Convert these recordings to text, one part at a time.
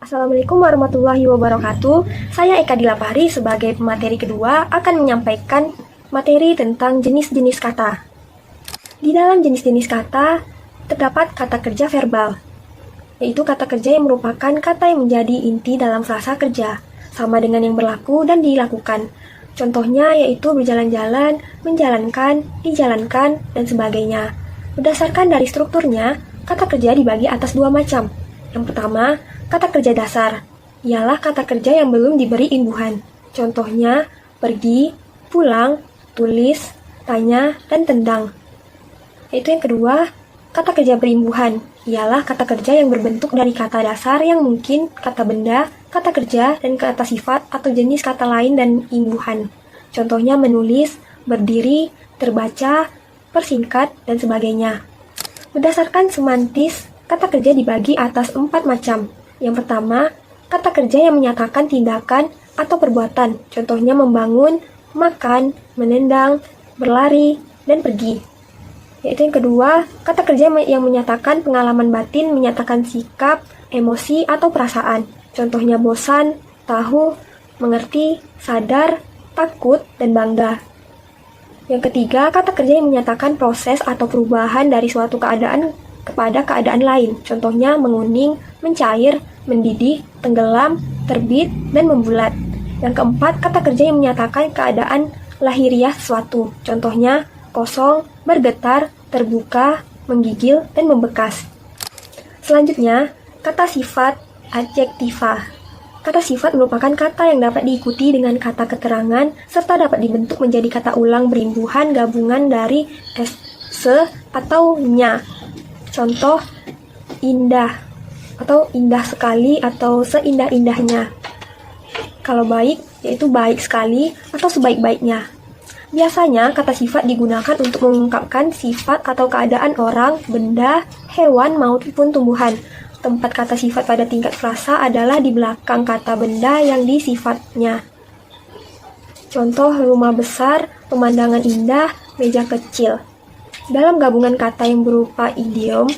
Assalamualaikum warahmatullahi wabarakatuh. Saya Eka Dilapari sebagai pemateri kedua akan menyampaikan materi tentang jenis-jenis kata. Di dalam jenis-jenis kata terdapat kata kerja verbal, yaitu kata kerja yang merupakan kata yang menjadi inti dalam frasa kerja, sama dengan yang berlaku dan dilakukan. Contohnya yaitu berjalan-jalan, menjalankan, dijalankan, dan sebagainya. Berdasarkan dari strukturnya, kata kerja dibagi atas dua macam. Yang pertama, kata kerja dasar, ialah kata kerja yang belum diberi imbuhan. Contohnya, pergi, pulang, tulis, tanya, dan tendang. Yaitu yang kedua, kata kerja berimbuhan, ialah kata kerja yang berbentuk dari kata dasar yang mungkin kata benda, kata kerja, dan kata sifat atau jenis kata lain dan imbuhan. Contohnya menulis, berdiri, terbaca, persingkat, dan sebagainya. Berdasarkan semantis, kata kerja dibagi atas 4 macam. Yang pertama, kata kerja yang menyatakan tindakan atau perbuatan. Contohnya membangun, makan, menendang, berlari, dan pergi. Yaitu yang kedua, kata kerja yang menyatakan pengalaman batin, menyatakan sikap, emosi, atau perasaan. Contohnya bosan, tahu, mengerti, sadar, takut, dan bangga. Yang ketiga, kata kerja yang menyatakan proses atau perubahan dari suatu keadaan kepada keadaan lain. Contohnya menguning, mencair, mendidih, tenggelam, terbit, dan membulat. Yang keempat, kata kerja yang menyatakan keadaan lahiriah sesuatu. Contohnya kosong, bergetar, terbuka, menggigil, dan membekas. Selanjutnya, kata sifat adjektiva. Kata sifat merupakan kata yang dapat diikuti dengan kata keterangan serta dapat dibentuk menjadi kata ulang berimbuhan gabungan dari se atau nya. Contoh, indah atau indah sekali atau seindah-indahnya. Kalau baik, yaitu baik sekali atau sebaik-baiknya. Biasanya, kata sifat digunakan untuk mengungkapkan sifat atau keadaan orang, benda, hewan, maupun tumbuhan. Tempat kata sifat pada tingkat frasa adalah di belakang kata benda yang disifatnya. Contoh, rumah besar, pemandangan indah, meja kecil. Dalam gabungan kata yang berupa idiom,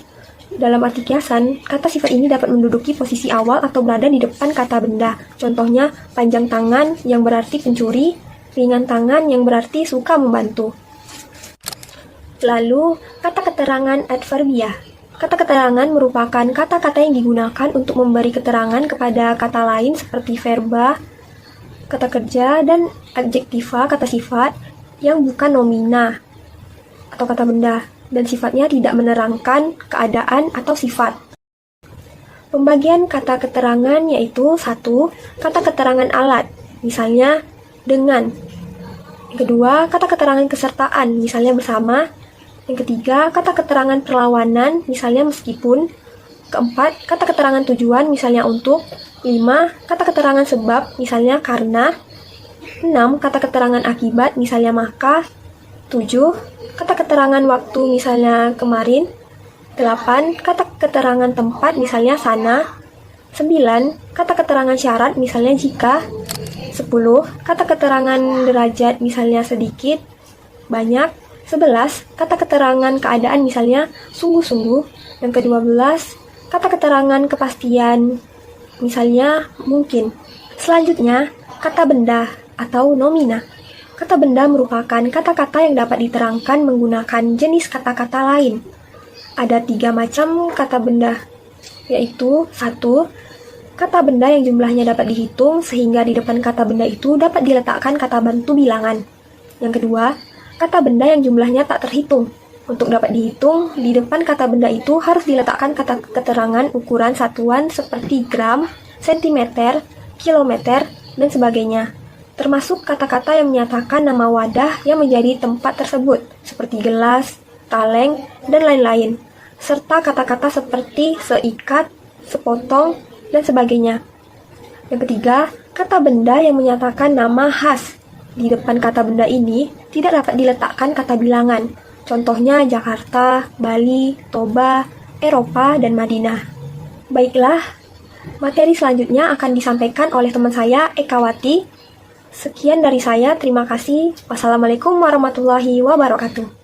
dalam arti kiasan, kata sifat ini dapat menduduki posisi awal atau berada di depan kata benda. Contohnya, panjang tangan yang berarti pencuri, ringan tangan yang berarti suka membantu. Lalu, kata keterangan adverbial. Kata keterangan merupakan kata-kata yang digunakan untuk memberi keterangan kepada kata lain seperti verba, kata kerja, dan adjektiva, kata sifat, yang bukan nomina atau kata benda, dan sifatnya tidak menerangkan keadaan atau sifat. Pembagian kata keterangan yaitu 1. Kata keterangan alat, misalnya dengan. Yang kedua, kata keterangan kesertaan, misalnya bersama. Yang ketiga, kata keterangan perlawanan, misalnya meskipun. Keempat, kata keterangan tujuan, misalnya untuk. 5. Kata keterangan sebab, misalnya karena. 6. Kata keterangan akibat, misalnya maka. 7. Kata keterangan waktu, misalnya kemarin. 8. Kata keterangan tempat, misalnya sana. 9. Kata keterangan syarat, misalnya jika. 10. Kata keterangan derajat, misalnya sedikit, banyak. 11. Kata keterangan keadaan, misalnya sungguh-sungguh. Yang ke-12, kata keterangan kepastian, misalnya mungkin. Selanjutnya, kata benda atau nomina. Kata benda merupakan kata-kata yang dapat diterangkan menggunakan jenis kata-kata lain. Ada 3 macam kata benda, yaitu 1. Kata benda yang jumlahnya dapat dihitung sehingga di depan kata benda itu dapat diletakkan kata bantu bilangan. Yang kedua, kata benda yang jumlahnya tak terhitung. Untuk dapat dihitung, di depan kata benda itu harus diletakkan kata keterangan ukuran satuan seperti gram, sentimeter, kilometer, dan sebagainya. Termasuk kata-kata yang menyatakan nama wadah yang menjadi tempat tersebut, seperti gelas, kaleng, dan lain-lain. Serta kata-kata seperti seikat, sepotong, dan sebagainya. Yang ketiga, kata benda yang menyatakan nama khas. Di depan kata benda ini tidak dapat diletakkan kata bilangan. Contohnya Jakarta, Bali, Toba, Eropa, dan Madinah. Baiklah, materi selanjutnya akan disampaikan oleh teman saya, Ekawati. Sekian dari saya, terima kasih. Wassalamualaikum warahmatullahi wabarakatuh.